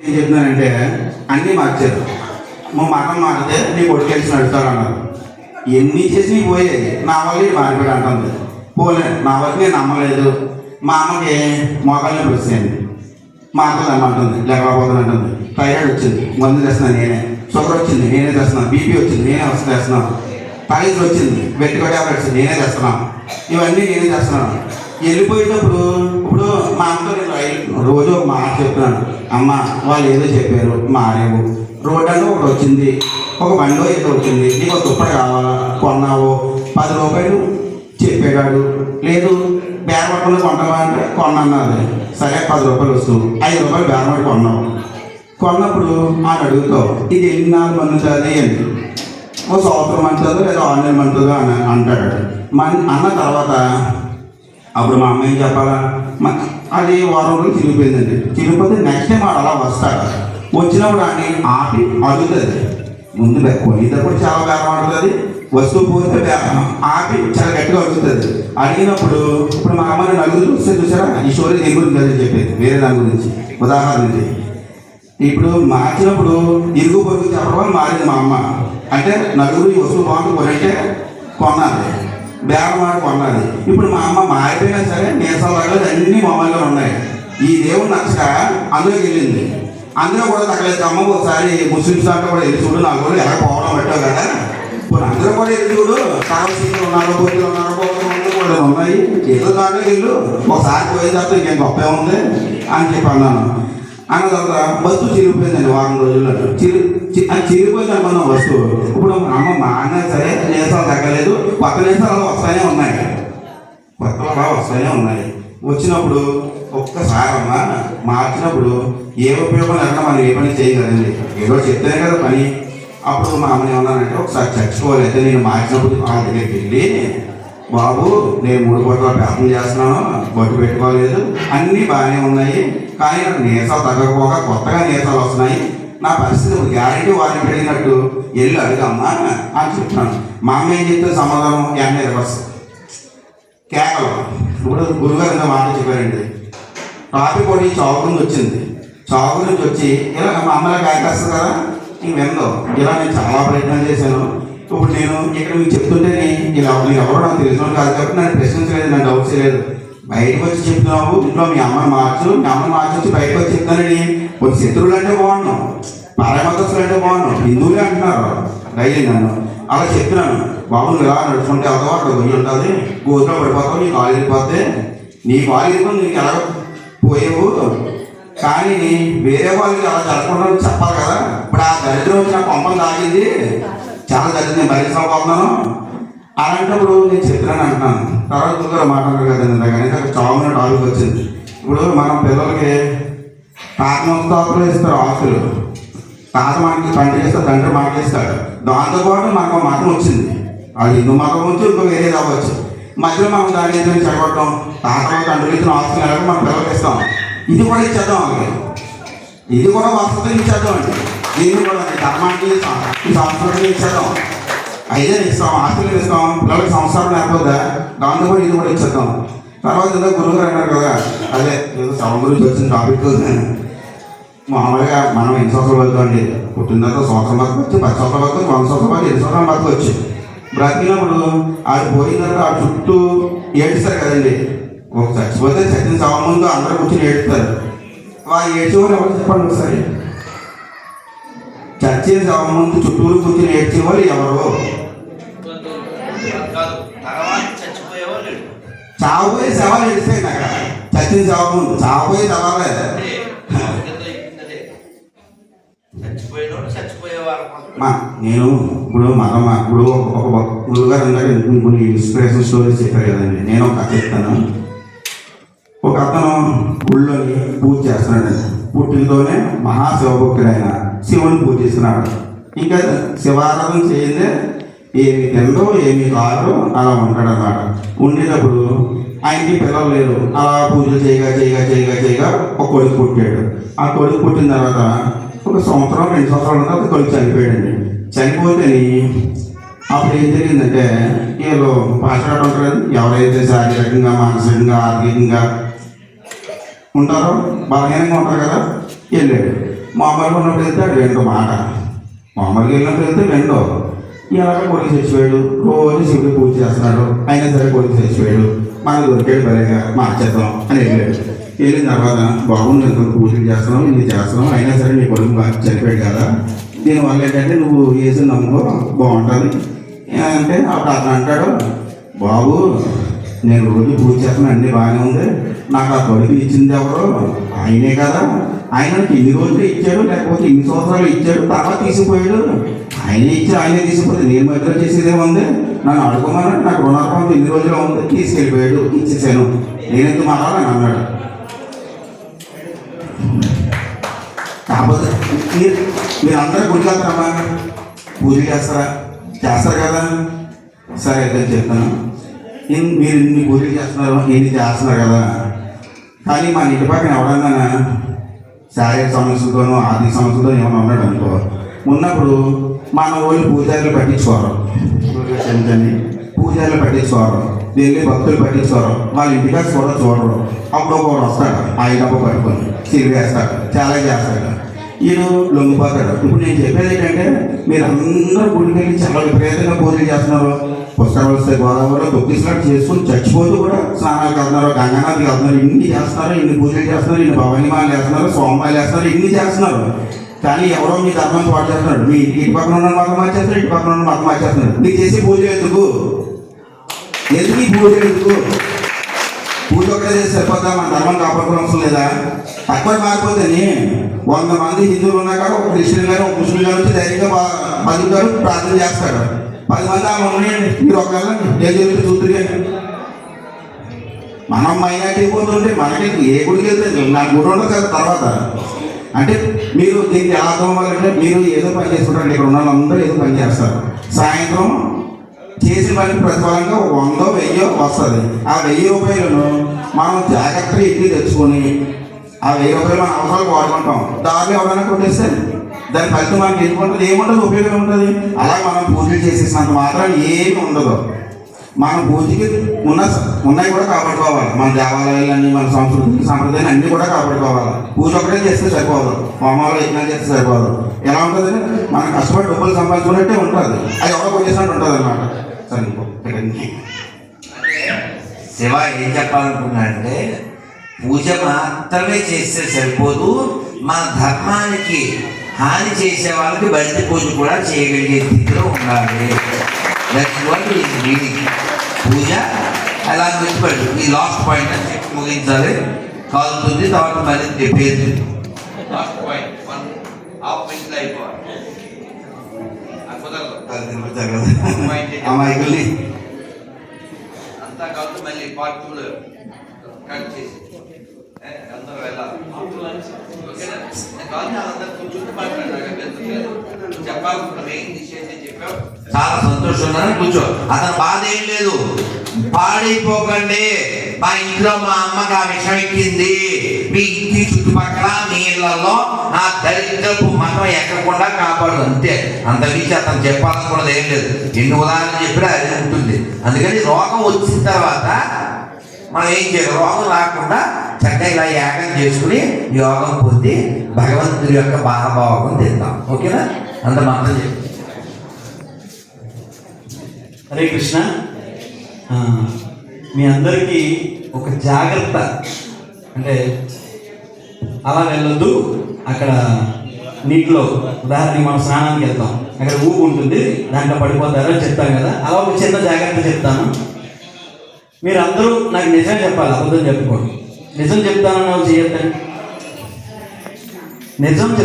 ఏం చెప్తున్నానంటే అన్నీ మార్చారు. మా మతం మారితే నీ కొడుకు కలిసి నడుస్తాడు అన్నారు. ఎన్ని చేసి పోయాయి, నా వల్ల మారిపోయాడు అంటుంది. పోలే, నా వల్ల నేను నమ్మలేదు. మా అమ్మకి మోకాలు నొప్పి వచ్చేయండి, మా అక్క నమ్మంటుంది, లేకపోతుంది అంటుంది. థైరాయిడ్ వచ్చింది, మందు తెస్తున్నాను నేనే. షుగర్ వచ్చింది, నేనే తెస్తున్నాను. బీపీ వచ్చింది, నేనే తెస్తున్నాను. థైరాయిడ్ వచ్చింది, వెంటికో టాబ్లెట్స్ నేనే తెస్తున్నాను. ఇవన్నీ నేనే చేస్తున్నాను. వెళ్ళిపోయేటప్పుడు ఇప్పుడు మా అమ్మతో నేను రోజు ఒక మాట చెప్తున్నాను, అమ్మ వాళ్ళు ఏదో చెప్పారు మారేవు, రోడ్డు అంటే ఒకటి వచ్చింది, ఒక బండిలో ఏదో వచ్చింది, నీకు ఒక దుప్పటి కావాలా కొన్నావు, 10 రూపాయలు చెప్పేవాడు లేదు, బేరపడకుండా కొంటావా అంటే కొన్నది. సరే 10 రూపాయలు వస్తువు, 5 రూపాయలు బేరపడి కొన్నావు. కొన్నప్పుడు ఆయన అడుగుతావు ఇది ఎన్ని నాలుగు మందుతుంది అని, ఒక సంవత్సరం మంతుందో లేదా 6 నెలలు మంతుందో అని అంటాడు. అన్న తర్వాత అప్పుడు మా అమ్మ ఏం చెప్పాలా, అది వారం రోజులు చిరిగిపోయిందండి. చిరిగిపోతే నెక్స్ట్ టైం వాడు అలా వస్తాడు. వచ్చినప్పుడు అని ఆపి అడుగుతుంది. ముందు కొనేటప్పుడు చాలా బేరం ఆడుతుంది, వస్తువు పోతే ఆపి చాలా గట్టిగా అడుగుతుంది. అడిగినప్పుడు ఇప్పుడు మా అమ్మని నలుగురు వస్తే చూసారా, ఈ స్టోరీ దేని గురించి అని చెప్పేది, వేరే దాని గురించి ఉదాహరణకి. ఇప్పుడు మార్చినప్పుడు ఇరుగు పొరుగు చెప్పడం మారింది మా అమ్మ. అంటే నలుగురు ఈ వస్తువు బాగుంటుంది కొనంటే కొన్నది, బేరం ఆడి కొన్నది. ఇప్పుడు మా అమ్మ మారిపోయినా సరే నీరసాలు అన్నీ మామూలుగా ఉన్నాయి. ఈ దేవుడు నచ్చక అందులోకి వెళ్ళింది. అందులో కూడా తగ్గలేదు. అమ్మ ఒకసారి ముస్లిమ్స్ దాంట్లో కూడా వెళ్ళి చూడు, 4 రోజులు ఎలా పోవడం పెట్టావు కదా, ఇప్పుడు అందరూ కూడా వెళ్ళి చూడు, కావాల్సిన ఉన్నారు, బొత్తులు ఉన్నారు, కూడా ఉన్నాయి, ఏదో దాంట్లోకి వెళ్ళు, ఒకసారి పోయిన తర్వాత ఇంకేం గొప్ప ఉంది అని చెప్పి అన్నాను. అన్న తర్వాత వస్తువు చిరిగిపోయిందండి. వారం రోజుల్లో చిరిగిపోయింది అనుకున్నాం వస్తువు. ఇప్పుడు అమ్మ మాన్నా సరే నేసాలు తగ్గలేదు, కొత్త నేసాలు వస్తానే ఉన్నాయి, కొత్త వస్తానే ఉన్నాయి. వచ్చినప్పుడు ఒక్కసారి అమ్మ మార్చినప్పుడు ఏ ఉపయోగం లేకుండా మనం ఏ పని చేయగలండి, ఏదో చెప్తేనే కదా పని. అప్పుడు మా అమ్మని ఏమన్నానంటే ఒకసారి చచ్చిపోలేదు, నేను మార్చినప్పుడు వాళ్ళ దగ్గరికి వెళ్ళి బాబు నేను 3 పూటల ప్రార్థన చేస్తున్నాను, బొట్టు పెట్టుకోలేదు, అన్నీ బాగానే ఉన్నాయి, కానీ నాకు నీరసాలు తగ్గకపోగా కొత్తగా నీరసాలు వస్తున్నాయి, నా పరిస్థితి గ్యారెంటీ వారిని పెరిగినట్టు వెళ్ళి అడుగమ్మా అని చెప్తున్నాను. మా అమ్మ ఏం చెప్తే సమాధానం వెంటనే రివర్స్ కేకలు. ఇప్పుడు గురుగారు ఇంత మాట చెప్పారండి, టాపిక్ ఒకటి చౌక నుంచి వచ్చింది. చౌక నుంచి వచ్చి ఇలా మా అమ్మలా కాకేస్తుంది కదా, ఇంక విందో ఇలా నేను చాలా ప్రయత్నం చేశాను. ఇప్పుడు నేను ఇక్కడ మీకు చెప్తుంటే ఇలా మీరు ఎవరో నాకు తెలిసిన కాదు కాబట్టి నన్ను ప్రశ్నించలేదు, నన్ను డౌట్స్ లేదు. బయటకు వచ్చి చెప్తున్నావు, ఇంట్లో మీ అమ్మని మార్చు, మీ అమ్మని మార్చి వచ్చి బయటకు వచ్చి చెప్తానని. కొన్ని శత్రువులు అంటే బాగున్నాం, పారమతస్తులు అంటే బాగున్నాం, హిందువులే అంటున్నారు డైలీ నన్ను. అలా చెప్తున్నాను, బాబు నువ్వు ఇలా నడుచుకుంటే అవుతావు, అక్కడ పోయి ఉంటుంది, గోతులో పడిపోతావు, నీ కాలు వెళ్ళిపోతే, నీ కాలు వెళ్ళిపోతే నీకు ఎలా పోయేవు, కానీ వేరే వాళ్ళకి అలా జరగకుండా చెప్పాలి కదా. ఇప్పుడు ఆ దరిద్రం వచ్చి నా పంపం తాగింది, చాలా దరిద్రం, నేను భరించకపోతున్నాను. అలాంటప్పుడు నేను చెప్తున్నాను అంటున్నాను. తర్వాత గురుగారు మాట్లాడారు కదండి, కానీ అక్కడ చావున టాపిక్ వచ్చింది. ఇప్పుడు మనం పిల్లలకి తాత ముస్తాకులు ఇస్తారు ఆస్తులు, తాత మనకి తండ్రి ఇస్తారు, తండ్రి మనకి ఇస్తాడు. దాంతోపాటు మనకు మతం వచ్చింది, అది హిందూ మతం వచ్చి ఇంకో వేరేది అవ్వచ్చు. మధ్యలో మనం దాని ఏదైనా చెడగొట్టడం, తాత తండ్రి ఇచ్చిన ఆస్తులు ఎలాగో మన పిల్లలకి ఇస్తాం. ఇది కూడా ఇచ్చేద్దాం వాళ్ళకి, ఇది కూడా వసతి ఇచ్చేద్దాం అండి. దీన్ని కూడా ధర్మానికి ఈ సంస్కృతిని ఇచ్చేద్దాం, అయితే ఇస్తాం, ఆస్తులు ఇస్తాం, పిల్లలకి సంస్కారం లేకపోతే దాంతో కూడా ఇది కూడా ఇచ్చేద్దాం. తర్వాత ఏదో గురువుగారు అన్నారు కదా, అదే ఏదో శవం గురించి వచ్చిన టాపిక్. మామూలుగా మనం ఎన్ని సంవత్సరాలు బతుకండి, పుట్టిన తర్వాత సంవత్సరం బతకొచ్చు, 10 సంవత్సరాలు బతకొచ్చు, 100 సంవత్సరాలు బతకొచ్చు, 2 సంవత్సరాలు బతకొచ్చు. బ్రతికినప్పుడు ఆడు పోయిన తర్వాత ఆ చుట్టూ ఏడుస్తారు కదండి. ఒక చచ్చిపోతే చచ్చిన శవం ముందు అందరూ కూర్చొని ఏడుస్తారు. వాళ్ళు ఏడ్చేవాళ్ళు ఎవరు చెప్పండి ఒకసారి, చచ్చిన శవం ముందు చుట్టూరు కూర్చొని ఏడ్చేవాళ్ళు ఎవరు? చావపోయే శవాలు ఏడుస్తాయి అక్కడ, చచ్చిన శవం ముందు చావపోయే శవాలే. నేను ఇప్పుడు ఇప్పుడు ఒక గురుగారు అందరూ కొన్ని ఇన్స్పిరేషన్ స్టోరీస్ చెప్పారు కదండి. నేను ఒక కథ చెప్తాను. ఒక అతను గుళ్ళోని పూజ చేస్తున్నాడు. పుట్టినతోనే మహాశివభక్తుడైన శివుని పూజ చేస్తున్నాడు. ఇంకా శివారాధన చేయందే ఏమి తిందో ఏమి కాదో అలా ఉంటాడు అన్నమాట. ఉండేటప్పుడు ఆయనకి పిల్లలు లేరు. అలా పూజలు చేయగా ఒక కొడుకు పుట్టాడు. ఆ కొడుకు పుట్టిన తర్వాత ఒక సంవత్సరం 2 సంవత్సరాల తర్వాత కొడుకు చనిపోయాడండి. చనిపోతే అప్పుడు ఏం జరిగిందంటే, వీళ్ళు పాఠశాల ఉంటారు, ఎవరైతే శారీరకంగా మానసికంగా ఆర్థికంగా ఉంటారో బలహీనంగా ఉంటారు కదా, వెళ్ళాడు. మామూలుగా ఉన్నప్పుడు వెళ్తే అటు వెంటో మాట, మామూలుగా వెళ్ళినప్పుడు వెళ్తే వెంటో. ఇలాగ కొడుకు చచ్చిపోయాడు, రోజు శివుడికి పూజ చేస్తున్నాడు, అయినా సరే కొడుకు చచ్చిపోయాడు, మనకు దొరికాడు బలేగా మార్చేద్దాం అని వెళ్ళాడు. వెళ్ళిన తర్వాత బాగుంది, ఎంతో పూజలు చేస్తున్నావు, ఇది చేస్తున్నావు, అయినా సరే నీ కొడుకు చనిపోయాడు కదా, దీనివల్ల ఏంటంటే నువ్వు వేసి నమ్ముకో బాగుంటుంది అంటే అప్పుడు అతను అంటాడు, బాబు నేను రోజు పూజ చేస్తున్నా, అన్నీ బాగానే ఉంది, నాకు ఆ కొడుకు ఇచ్చింది ఎవరు? ఆయనే కదా, ఆయనకి ఇన్ని రోజులు ఇచ్చాడు, లేకపోతే ఇన్ని సంవత్సరాలు ఇచ్చాడు, తర్వాత తీసిపోయాడు, ఆయనే ఇచ్చి ఆయనే తీసుకుపోతే నేను మధ్యలో చేసేదేముంది? నన్ను అడుగుమన్నాడు, నాకు రుణార్పంతో ఇన్ని రోజులు ఉంది, తీసుకెళ్ళిపోయాడు, ఇచ్చేసాను, నేనెందుకు మారాలని అన్నాడు. కాకపోతే మీరందరూ గుడికి వెళ్తారమ్మా, పూజ చేస్తారు కదా, సరే అయితే చెప్తాను, మీరు ఇన్ని పూజలు చేస్తున్నారు, ఇన్ని చేస్తున్నారు కదా, కానీ మా ఇంటి పక్కన ఎవరన్నా శారీరక సమస్యలతోనూ ఆర్థిక సమస్యలతో ఏమైనా ఉన్నాడు అనుకో, ఉన్నప్పుడు మన వాళ్ళు పూజారులు పట్టించుకోరు, క్షమించండి, పూజారులు పట్టించుకోరు, వెళ్ళి భక్తులు పట్టించుకోరు, వాళ్ళ ఇంటికి చూడరు. అప్పుడు ఒకరు వస్తాడు, ఆ డబ్బు పట్టుకొని సిరి వేస్తాడు, చాలా చేస్తాడు, ఈయన లొంగిపోతాడు. ఇప్పుడు నేను చెప్పేది ఏంటంటే, మీరు అందరూ గుడికి వెళ్ళి చాలా విపరీతంగా పూజలు చేస్తున్నారు, పుస్తకాలు వస్తే గోదావరిలో తొక్కిసినట్టు చేసుకుని చచ్చిపోతూ కూడా స్నానాలకు వెళ్తున్నారు, గంగానదికి వెళ్తున్నారు, ఇన్ని చేస్తున్నారు, ఇన్ని పూజలు చేస్తున్నారు, ఇన్ని భవానిమాలు వేస్తున్నారు, సోమవారాలు వేస్తున్నారు, ఇన్ని చేస్తున్నారు. కానీ ఎవరో మీ ధర్మం పాటు చేస్తున్నాడు, మీ ఇటు పక్కన ఉన్న మతం మార్చేస్తున్నారు, ఇటు పక్కన ఉన్న మతం మార్చేస్తున్నారు. నీకు చేసే పూజలు ఎందుకు ఈ పూజలు ఎందుకు? పూజ ఒక్కటే చేసి సరిపోతా, మన ధర్మం కాపాడుకోవడం అవసరం లేదా? తక్కువ మారిపోతేనే 100 మంది హిందువులు ఉన్నాక ఒక క్రిస్టియన్ గారు, ఒక ముస్లిం గారు వచ్చి ధైర్యంగా బతుకుతారు, ప్రార్థన చేస్తాడు. 10 మంది ఆ ఉన్నాయండి, మీరు ఒకవేళ ఏ జరుగుతుంది చూద్దరు. మనం మైనార్టీ పోతుంటే మనకి ఏ గుడికి వెళ్తే నాకు గుడి ఉండదు కదా తర్వాత. అంటే మీరు దీనికి ఎలా అర్థం అవ్వాలంటే, మీరు ఏదో పని చేసుకుంటారు, ఇక్కడ ఉన్న వాళ్ళందరూ ఏదో పని చేస్తారు, సాయంత్రం చేసిన పనికి ప్రతిఫలంగా 100, 1000 వస్తుంది. ఆ 1000 రూపాయలను మనం జాగ్రత్తగా ఇంటికి తెచ్చుకొని ఆ 1000 రూపాయలు మన అవసరాలకు వాడుకుంటాం. దాన్ని ఎవరైనా కొట్టేస్తే దాని ఫలితం మనకి ఎందుకుంటుంది? ఏముంటుంది? ఉపయోగం ఉంటుంది. అలా మనం పూజలు చేసేసినంత మాత్రం ఏమి ఉండదు. మన పూజకి ఉన్నాయి కూడా కాపాడుకోవాలి, మన దేవాలయాలన్నీ, మన సంస్కృతి సాంప్రదాయాన్ని అన్నీ కూడా కాపాడుకోవాలి. పూజ ఒకటే చేస్తే సరిపోదు, హోమాలు యజ్ఞాలు చేస్తే సరిపోదు. ఎలా ఉంటుంది? మనం కష్టపడి డబ్బులు సంపాదించుకున్నట్టే ఉంటుంది, అది ఎవరో కొట్టేసినట్టు ఉంటుంది అన్నమాట. శివ ఏం చెప్పాలనుకున్నాడంటే, పూజ మాత్రమే చేస్తే సరిపోదు, మన ధర్మానికి హాని చేసే వాళ్ళకి బంతి పూజ కూడా చేయగలిగే స్థితిలో ఉండాలి. That's what is meaning. Pooja అలా చెప్పాడు. ఈ లాస్ట్ పాయింట్ అని చెప్పి ముగించాలి, కాలుతుంది, తర్వాత మళ్ళీ చెప్పేది. లాస్ట్ పాయింట్ 1.5 minutes అయిపోవాలి. అంతా కాదు, మళ్ళీ పార్ట్ 2 కట్ చేసి అందరూ వెళ్ళాలి. చాలా సంతోషంగా కూర్చో. అతను బాధ ఏం లేదు, పాడైపోకండి, మా ఇంట్లో మా అమ్మకి ఆ విషయం ఎక్కింది, మీ ఇంటి చుట్టుపక్కల మీ ఇళ్లలో నా దరిద్రపు మతం ఎక్కకుండా కాపాడు, అంతే. అంతమించి అతను చెప్పాలనుకున్నది ఏం లేదు. ఎన్ని ఉదాహరణలు చెప్పినా అది ఉంటుంది. అందుకని రోగం వచ్చిన తర్వాత మనం ఏం చేయాలి? రోగం రాకుండా చక్కగా ఇలా యాగం చేసుకుని యోగం పొంది భగవంతుడి యొక్క భావభావం తిందాం. ఓకేనా? అంత మాత్రం చెప్పి హరే కృష్ణ. మీ అందరికీ ఒక జాగ్రత్త, అంటే అలా వెళ్ళొద్దు. అక్కడ నీటిలో ఉదాహరణకి మనం స్నానానికి వెళ్తాం, అక్కడ ఊపు ఉంటుంది, దాంట్లో పడిపోతారని చెప్తాం కదా, అలా ఒక చిన్న జాగ్రత్త చెప్తాను. మీరు అందరూ నాకు నిజం చెప్పాలి, అబద్ధం చెప్పుకోండి. నిజం చెప్తానని చేయొద్దండి. నిజం